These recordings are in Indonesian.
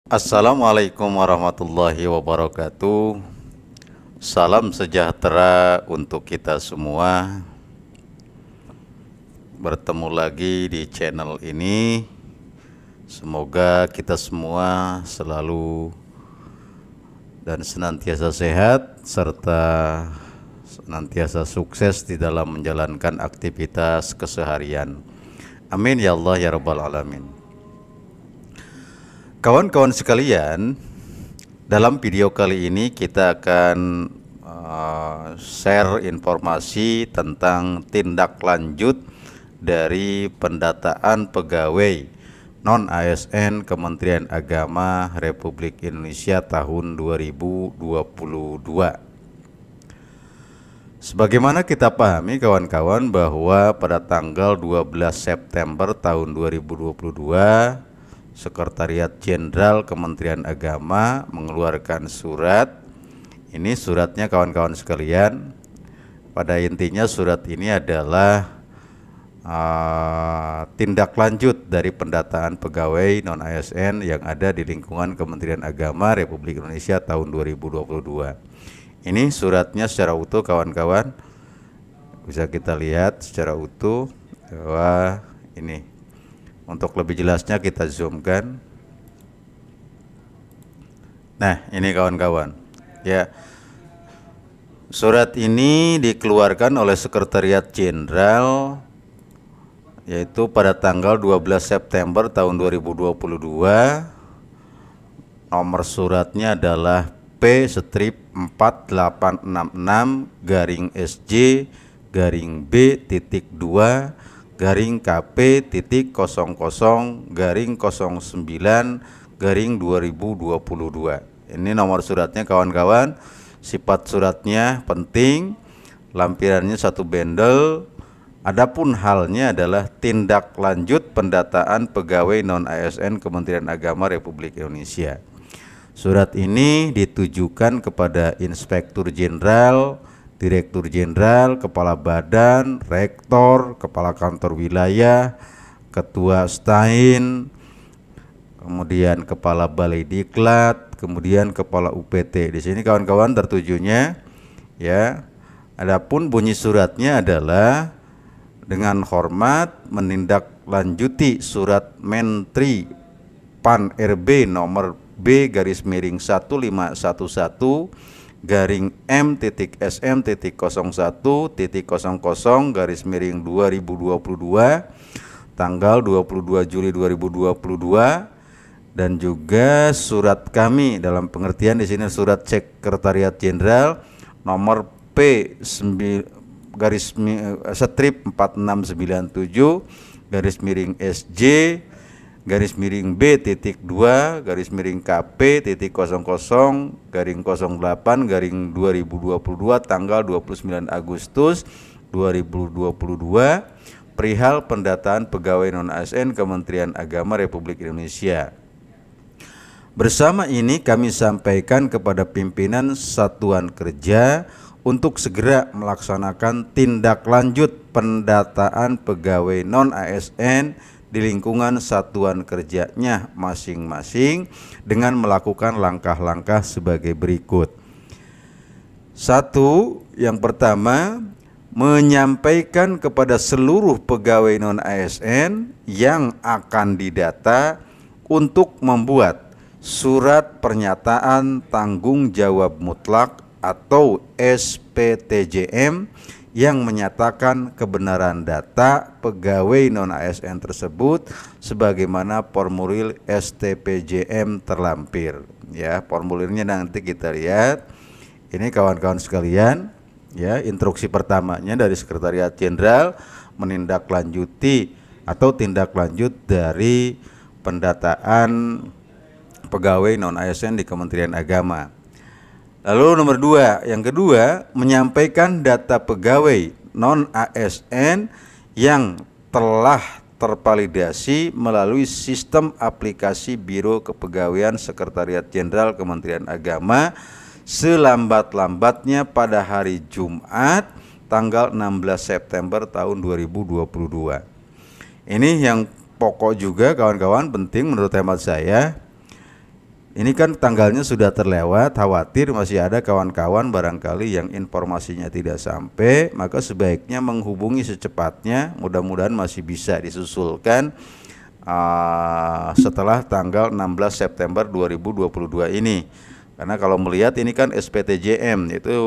Assalamualaikum warahmatullahi wabarakatuh. Salam sejahtera untuk kita semua. Bertemu lagi di channel ini. Semoga kita semua selalu dan senantiasa sehat serta senantiasa sukses di dalam menjalankan aktivitas keseharian. Amin ya Allah ya Rabbal Alamin. Kawan-kawan sekalian, dalam video kali ini kita akan share informasi tentang tindak lanjut dari pendataan pegawai non-ASN Kementerian Agama Republik Indonesia tahun 2022. Sebagaimana kita pahami kawan-kawan bahwa pada tanggal 12 September tahun 2022 Sekretariat Jenderal Kementerian Agama mengeluarkan surat. Ini suratnya kawan-kawan sekalian. Pada intinya surat ini adalah tindak lanjut dari pendataan pegawai non-ASN yang ada di lingkungan Kementerian Agama Republik Indonesia tahun 2022. Ini suratnya secara utuh kawan-kawan. Bisa kita lihat secara utuh bahwa ini. Untuk lebih jelasnya kita zoomkan. Nah, ini kawan-kawan. Ya. Surat ini dikeluarkan oleh Sekretariat Jenderal yaitu pada tanggal 12 September tahun 2022. Nomor suratnya adalah P/866-SJ-B-2-00-09-2022. Ini nomor suratnya kawan-kawan. Sifat suratnya penting, lampirannya satu bendel. Adapun halnya adalah tindak lanjut pendataan pegawai non-ASN Kementerian Agama Republik Indonesia. Surat ini ditujukan kepada Inspektur Jenderal, Direktur Jenderal, Kepala Badan, Rektor, Kepala Kantor Wilayah, Ketua STAIN, kemudian Kepala Balai Diklat, kemudian Kepala UPT. Di sini kawan-kawan tertujunya ya. Adapun bunyi suratnya adalah dengan hormat menindaklanjuti surat Menteri PAN RB nomor B/M.SM.01.00/2022 tanggal 22 Juli 2022 dan juga surat kami dalam pengertian di sini surat Sekretariat Jenderal nomor P/B/SC/B-2-KP.00/08/2022 tanggal 29 Agustus 2022 perihal pendataan pegawai non-ASN Kementerian Agama Republik Indonesia. Bersama ini kami sampaikan kepada pimpinan Satuan Kerja untuk segera melaksanakan tindak lanjut pendataan pegawai non-ASN di lingkungan satuan kerjanya masing-masing dengan melakukan langkah-langkah sebagai berikut. Satu, yang pertama, menyampaikan kepada seluruh pegawai non-ASN yang akan didata untuk membuat surat pernyataan tanggung jawab mutlak atau SPTJM yang menyatakan kebenaran data pegawai non-ASN tersebut sebagaimana formulir STPJM terlampir. Ya, formulirnya nanti kita lihat. Ini kawan-kawan sekalian, ya, instruksi pertamanya dari Sekretariat Jenderal menindaklanjuti atau tindak lanjut dari pendataan pegawai non-ASN di Kementerian Agama. Lalu nomor 2, yang kedua, menyampaikan data pegawai non-ASN yang telah tervalidasi melalui sistem aplikasi Biro Kepegawaian Sekretariat Jenderal Kementerian Agama selambat-lambatnya pada hari Jumat tanggal 16 September tahun 2022. Ini yang pokok juga kawan-kawan, penting menurut hemat saya. Ini kan tanggalnya sudah terlewat, khawatir masih ada kawan-kawan barangkali yang informasinya tidak sampai, maka sebaiknya menghubungi secepatnya, mudah-mudahan masih bisa disusulkan setelah tanggal 16 September 2022 ini. Karena kalau melihat ini kan SPTJM itu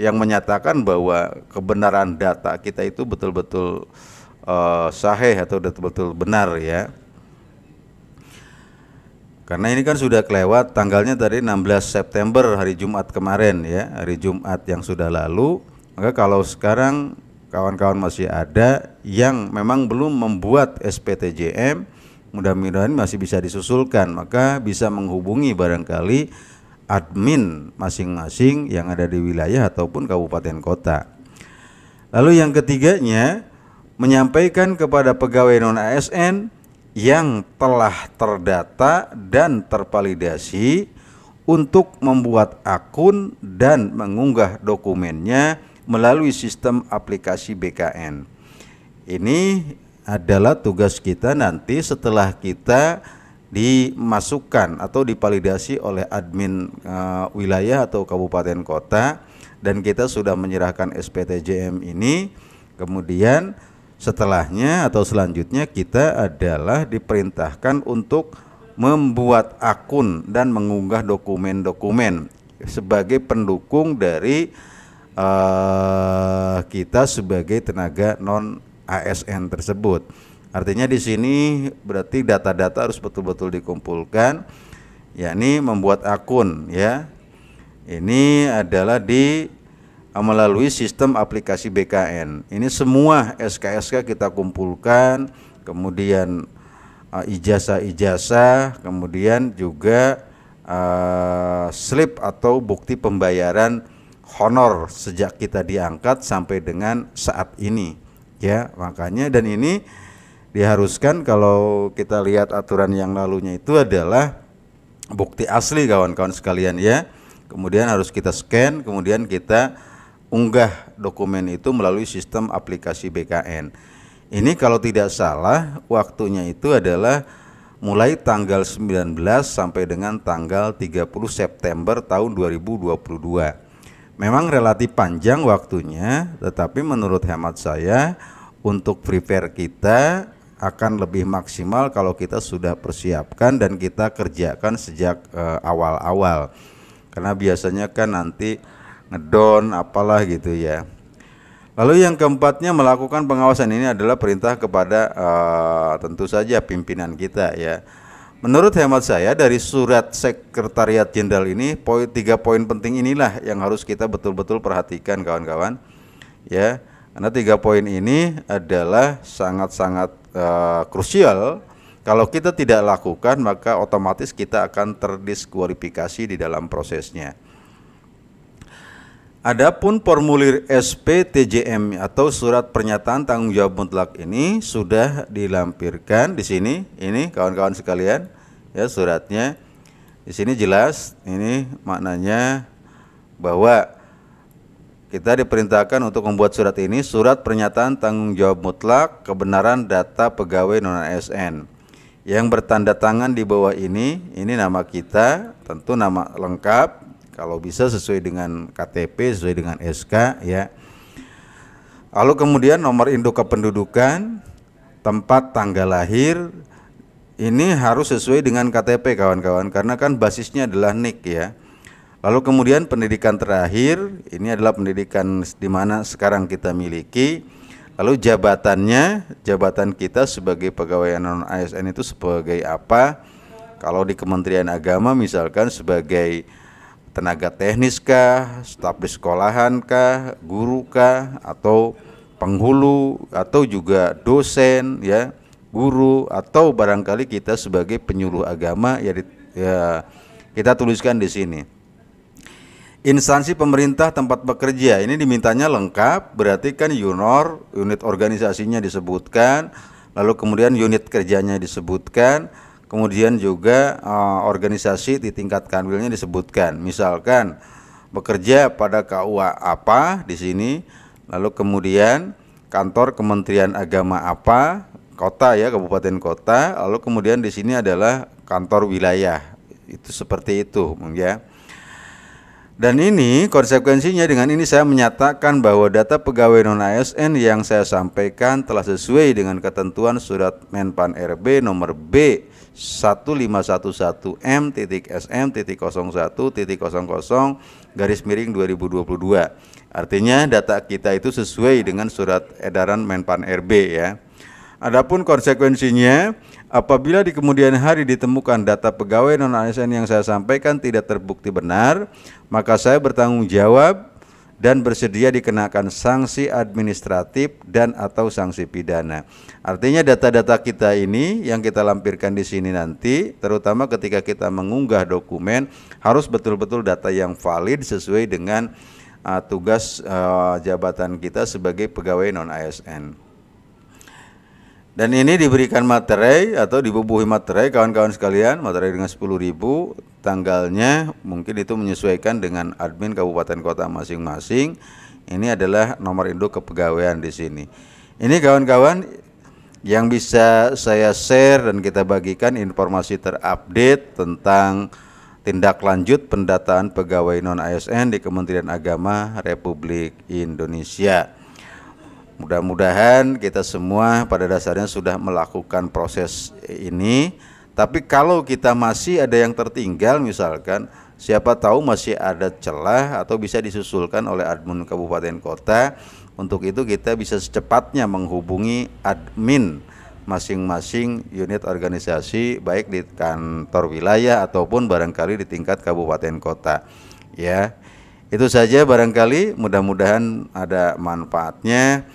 yang menyatakan bahwa kebenaran data kita itu betul-betul sahih atau betul-betul benar ya. Karena ini kan sudah kelewat tanggalnya tadi 16 September hari Jumat kemarin ya, hari Jumat yang sudah lalu. Maka kalau sekarang kawan-kawan masih ada yang memang belum membuat SPTJM, mudah-mudahan masih bisa disusulkan, maka bisa menghubungi barangkali admin masing-masing yang ada di wilayah ataupun kabupaten kota. Lalu yang ketiganya, menyampaikan kepada pegawai non-ASN yang telah terdata dan tervalidasi untuk membuat akun dan mengunggah dokumennya melalui sistem aplikasi BKN. Ini adalah tugas kita nanti setelah kita dimasukkan atau divalidasi oleh admin wilayah atau kabupaten kota dan kita sudah menyerahkan SPTJM ini. Kemudian setelahnya atau selanjutnya kita adalah diperintahkan untuk membuat akun dan mengunggah dokumen-dokumen sebagai pendukung dari kita sebagai tenaga non ASN tersebut. Artinya di sini berarti data-data harus betul-betul dikumpulkan, yakni membuat akun ya. Ini adalah melalui sistem aplikasi BKN. Ini semua SK-SK kita kumpulkan, kemudian ijazah-ijazah, kemudian juga slip atau bukti pembayaran honor sejak kita diangkat sampai dengan saat ini ya. Makanya dan ini diharuskan kalau kita lihat aturan yang lalunya itu adalah bukti asli kawan-kawan sekalian ya. Kemudian harus kita scan, kemudian kita unggah dokumen itu melalui sistem aplikasi BKN. Ini kalau tidak salah waktunya itu adalah mulai tanggal 19 sampai dengan tanggal 30 September tahun 2022. Memang relatif panjang waktunya, tetapi menurut hemat saya untuk prepare kita akan lebih maksimal kalau kita sudah persiapkan dan kita kerjakan sejak awal-awal. Karena biasanya kan nanti ngedon apalah gitu ya. Lalu yang keempatnya, melakukan pengawasan. Ini adalah perintah kepada tentu saja pimpinan kita ya. Menurut hemat saya dari surat Sekretariat Jenderal ini, 3 poin penting inilah yang harus kita betul-betul perhatikan kawan-kawan ya. Karena 3 poin ini adalah sangat-sangat krusial. Kalau kita tidak lakukan maka otomatis kita akan terdiskualifikasi di dalam prosesnya. Adapun formulir SPTJM atau surat pernyataan tanggung jawab mutlak ini sudah dilampirkan di sini. Ini kawan-kawan sekalian ya, suratnya. Di sini jelas ini maknanya bahwa kita diperintahkan untuk membuat surat ini, surat pernyataan tanggung jawab mutlak kebenaran data pegawai non-ASN. Yang bertanda tangan di bawah ini nama kita, tentu nama lengkap. Kalau bisa sesuai dengan KTP, sesuai dengan SK ya. Lalu kemudian nomor induk kependudukan, tempat tanggal lahir, ini harus sesuai dengan KTP kawan-kawan, karena kan basisnya adalah NIK ya. Lalu kemudian pendidikan terakhir, ini adalah pendidikan di mana sekarang kita miliki. Lalu jabatannya, jabatan kita sebagai pegawai non ASN itu sebagai apa? Kalau di Kementerian Agama misalkan sebagai tenaga teknis kah, staf di sekolahan kah, guru kah, atau penghulu, atau juga dosen ya, guru, atau barangkali kita sebagai penyuluh agama ya, kita tuliskan di sini. Instansi pemerintah tempat bekerja ini dimintanya lengkap, berarti kan UNOR, unit organisasinya disebutkan, lalu kemudian unit kerjanya disebutkan, kemudian juga organisasi di tingkat kanwilnya disebutkan. Misalkan bekerja pada KUA apa di sini, lalu kemudian kantor Kementerian Agama apa, kota ya, kabupaten kota, lalu kemudian di sini adalah kantor wilayah Itu seperti itu ya. Dan ini konsekuensinya, dengan ini saya menyatakan bahwa data pegawai non-ASN yang saya sampaikan telah sesuai dengan ketentuan Surat Menpan RB nomor B 1501M.01.00/2022. Artinya data kita itu sesuai dengan surat edaran Menpan RB ya. Adapun konsekuensinya, apabila di kemudian hari ditemukan data pegawai non-ASN yang saya sampaikan tidak terbukti benar, maka saya bertanggung jawab dan bersedia dikenakan sanksi administratif dan atau sanksi pidana. Artinya data-data kita ini yang kita lampirkan di sini nanti, terutama ketika kita mengunggah dokumen, harus betul-betul data yang valid sesuai dengan tugas jabatan kita sebagai pegawai non-ASN. Dan ini diberikan materai atau dibubuhi materai kawan-kawan sekalian, materai dengan 10.000, tanggalnya mungkin itu menyesuaikan dengan admin kabupaten kota masing-masing. Ini adalah nomor induk kepegawaian di sini. Ini kawan-kawan yang bisa saya share dan kita bagikan informasi terupdate tentang tindak lanjut pendataan pegawai non-ASN di Kementerian Agama Republik Indonesia. Mudah-mudahan kita semua pada dasarnya sudah melakukan proses ini, tapi kalau kita masih ada yang tertinggal misalkan, siapa tahu masih ada celah atau bisa disusulkan oleh admin kabupaten kota. Untuk itu kita bisa secepatnya menghubungi admin masing-masing unit organisasi, baik di kantor wilayah ataupun barangkali di tingkat kabupaten kota ya. Itu saja barangkali, mudah-mudahan ada manfaatnya.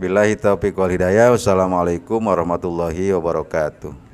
Billahi taufiq wal hidayah. Wassalamualaikum warahmatullahi wabarakatuh.